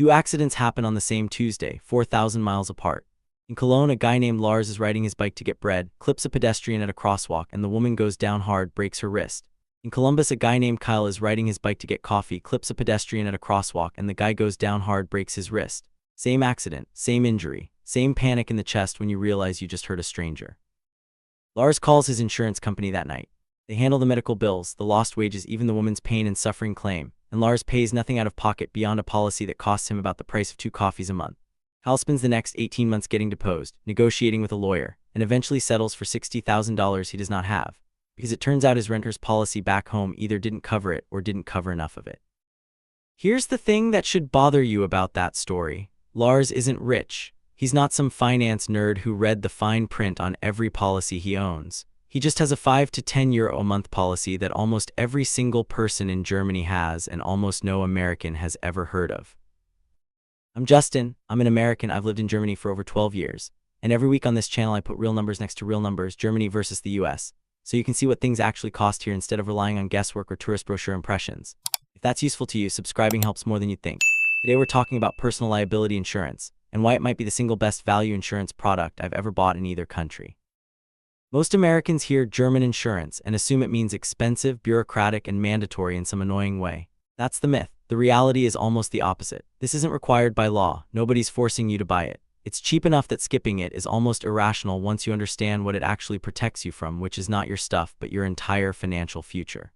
Two accidents happen on the same Tuesday, 4,000 miles apart. In Cologne, a guy named Lars is riding his bike to get bread, clips a pedestrian at a crosswalk, and the woman goes down hard, breaks her wrist. In Columbus, a guy named Kyle is riding his bike to get coffee, clips a pedestrian at a crosswalk, and the guy goes down hard, breaks his wrist. Same accident, same injury, same panic in the chest when you realize you just hurt a stranger. Lars calls his insurance company that night. They handle the medical bills, the lost wages, even the woman's pain and suffering claim, and Lars pays nothing out of pocket beyond a policy that costs him about the price of 2 coffees a month. Kyle spends the next 18 months getting deposed, negotiating with a lawyer, and eventually settles for $60,000 he does not have, because it turns out his renter's policy back home either didn't cover it or didn't cover enough of it. Here's the thing that should bother you about that story. Lars isn't rich. He's not some finance nerd who read the fine print on every policy he owns. He just has a 5 to 10 euro a month policy that almost every single person in Germany has and almost no American has ever heard of. I'm Justin. I'm an American. I've lived in Germany for over 12 years. And every week on this channel I put real numbers next to real numbers, Germany versus the US, so you can see what things actually cost here instead of relying on guesswork or tourist brochure impressions. If that's useful to you, subscribing helps more than you think. Today we're talking about personal liability insurance and why it might be the single best value insurance product I've ever bought in either country. Most Americans hear German insurance and assume it means expensive, bureaucratic, and mandatory in some annoying way. That's the myth. The reality is almost the opposite. This isn't required by law. Nobody's forcing you to buy it. It's cheap enough that skipping it is almost irrational once you understand what it actually protects you from, which is not your stuff, but your entire financial future.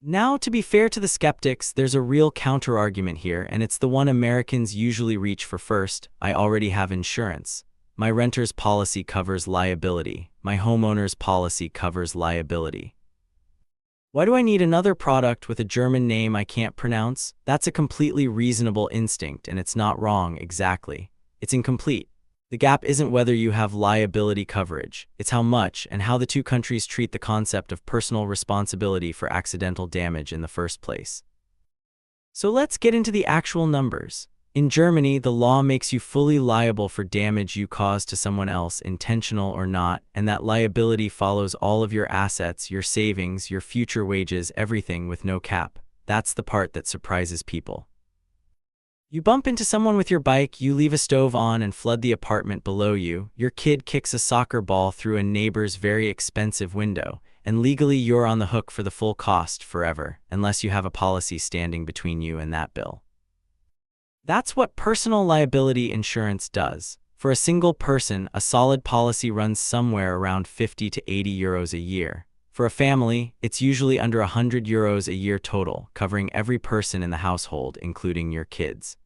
Now, to be fair to the skeptics, there's a real counter-argument here, and it's the one Americans usually reach for first. I already have insurance. My renter's policy covers liability. My homeowner's policy covers liability. Why do I need another product with a German name I can't pronounce? That's a completely reasonable instinct, and it's not wrong exactly. It's incomplete. The gap isn't whether you have liability coverage. It's how much and how the two countries treat the concept of personal responsibility for accidental damage in the first place. So let's get into the actual numbers. In Germany, the law makes you fully liable for damage you cause to someone else, intentional or not, and that liability follows all of your assets, your savings, your future wages, everything with no cap. That's the part that surprises people. You bump into someone with your bike, you leave a stove on and flood the apartment below you, your kid kicks a soccer ball through a neighbor's very expensive window, and legally you're on the hook for the full cost forever, unless you have a policy standing between you and that bill. That's what personal liability insurance does. For a single person, a solid policy runs somewhere around 50 to 80 euros a year. For a family, it's usually under 100 euros a year total, covering every person in the household, including your kids.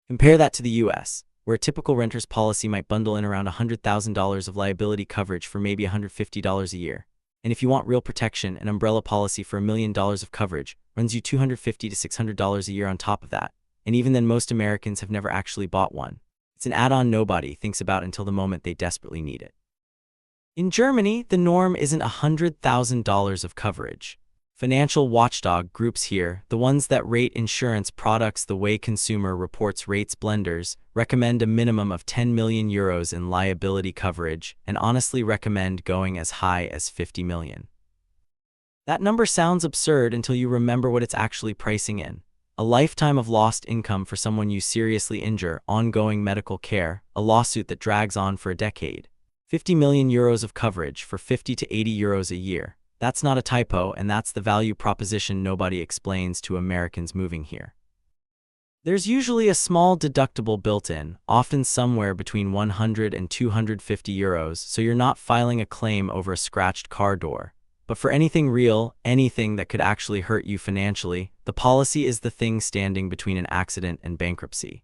Compare that to the US, where a typical renter's policy might bundle in around $100,000 of liability coverage for maybe $150 a year. And if you want real protection, an umbrella policy for $1 million of coverage runs you $250 to $600 a year on top of that. And even then, most Americans have never actually bought one. It's an add-on nobody thinks about until the moment they desperately need it. In Germany, the norm isn't $100,000 of coverage. Financial watchdog groups here, the ones that rate insurance products the way Consumer Reports rates blenders, recommend a minimum of 10 million euros in liability coverage and honestly recommend going as high as 50 million. That number sounds absurd until you remember what it's actually pricing in. A lifetime of lost income for someone you seriously injure, ongoing medical care, a lawsuit that drags on for a decade. 50 million euros of coverage for 50 to 80 euros a year. That's not a typo, and that's the value proposition nobody explains to Americans moving here. There's usually a small deductible built in, often somewhere between 100 and 250 euros, so you're not filing a claim over a scratched car door. But for anything real, anything that could actually hurt you financially, the policy is the thing standing between an accident and bankruptcy.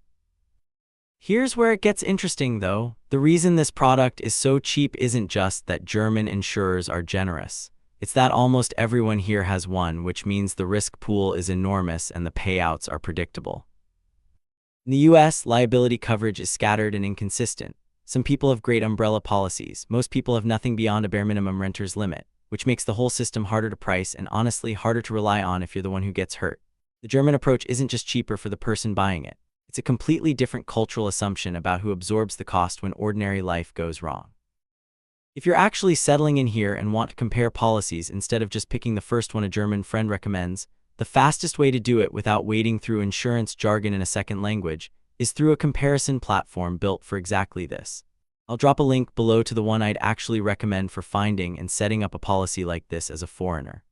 Here's where it gets interesting though. The reason this product is so cheap isn't just that German insurers are generous. It's that almost everyone here has one, which means the risk pool is enormous and the payouts are predictable. In the US, liability coverage is scattered and inconsistent. Some people have great umbrella policies. Most people have nothing beyond a bare minimum renter's limit, which makes the whole system harder to price and honestly harder to rely on if you're the one who gets hurt. The German approach isn't just cheaper for the person buying it. It's a completely different cultural assumption about who absorbs the cost when ordinary life goes wrong. If you're actually settling in here and want to compare policies instead of just picking the first one a German friend recommends, The fastest way to do it without wading through insurance jargon in a second language is through a comparison platform built for exactly this. I'll drop a link below to the one I'd actually recommend for finding and setting up a policy like this as a foreigner.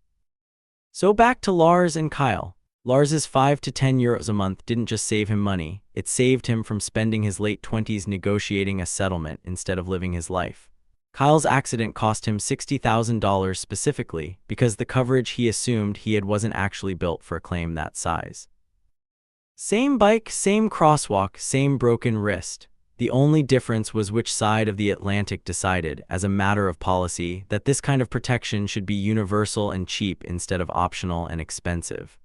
So back to Lars and Kyle. Lars's 5 to 10 euros a month didn't just save him money, it saved him from spending his late 20s negotiating a settlement instead of living his life. Kyle's accident cost him $60,000 specifically because the coverage he assumed he had wasn't actually built for a claim that size. Same bike, same crosswalk, same broken wrist. The only difference was which side of the Atlantic decided, as a matter of policy, that this kind of protection should be universal and cheap instead of optional and expensive.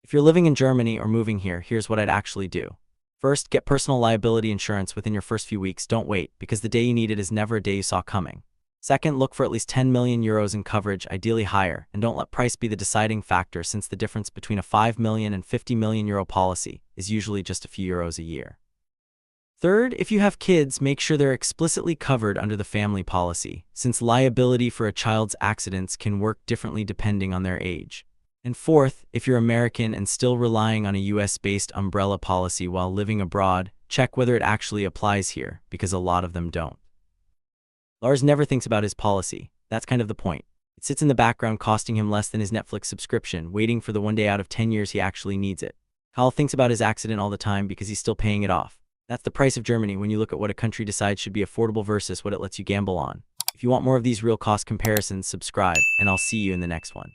If you're living in Germany or moving here, here's what I'd actually do. First, get personal liability insurance within your first few weeks. Don't wait, because the day you need it is never a day you saw coming. Second, look for at least 10 million euros in coverage, ideally higher, and don't let price be the deciding factor since the difference between a 5 million and 50 million euro policy is usually just a few euros a year. Third, if you have kids, make sure they're explicitly covered under the family policy, since liability for a child's accidents can work differently depending on their age. And fourth, if you're American and still relying on a US-based umbrella policy while living abroad, check whether it actually applies here, because a lot of them don't. Lars never thinks about his policy. That's kind of the point. It sits in the background costing him less than his Netflix subscription, waiting for the one day out of 10 years he actually needs it. Kyle thinks about his accident all the time because he's still paying it off. That's the price of Germany when you look at what a country decides should be affordable versus what it lets you gamble on. If you want more of these real cost comparisons, subscribe, and I'll see you in the next one.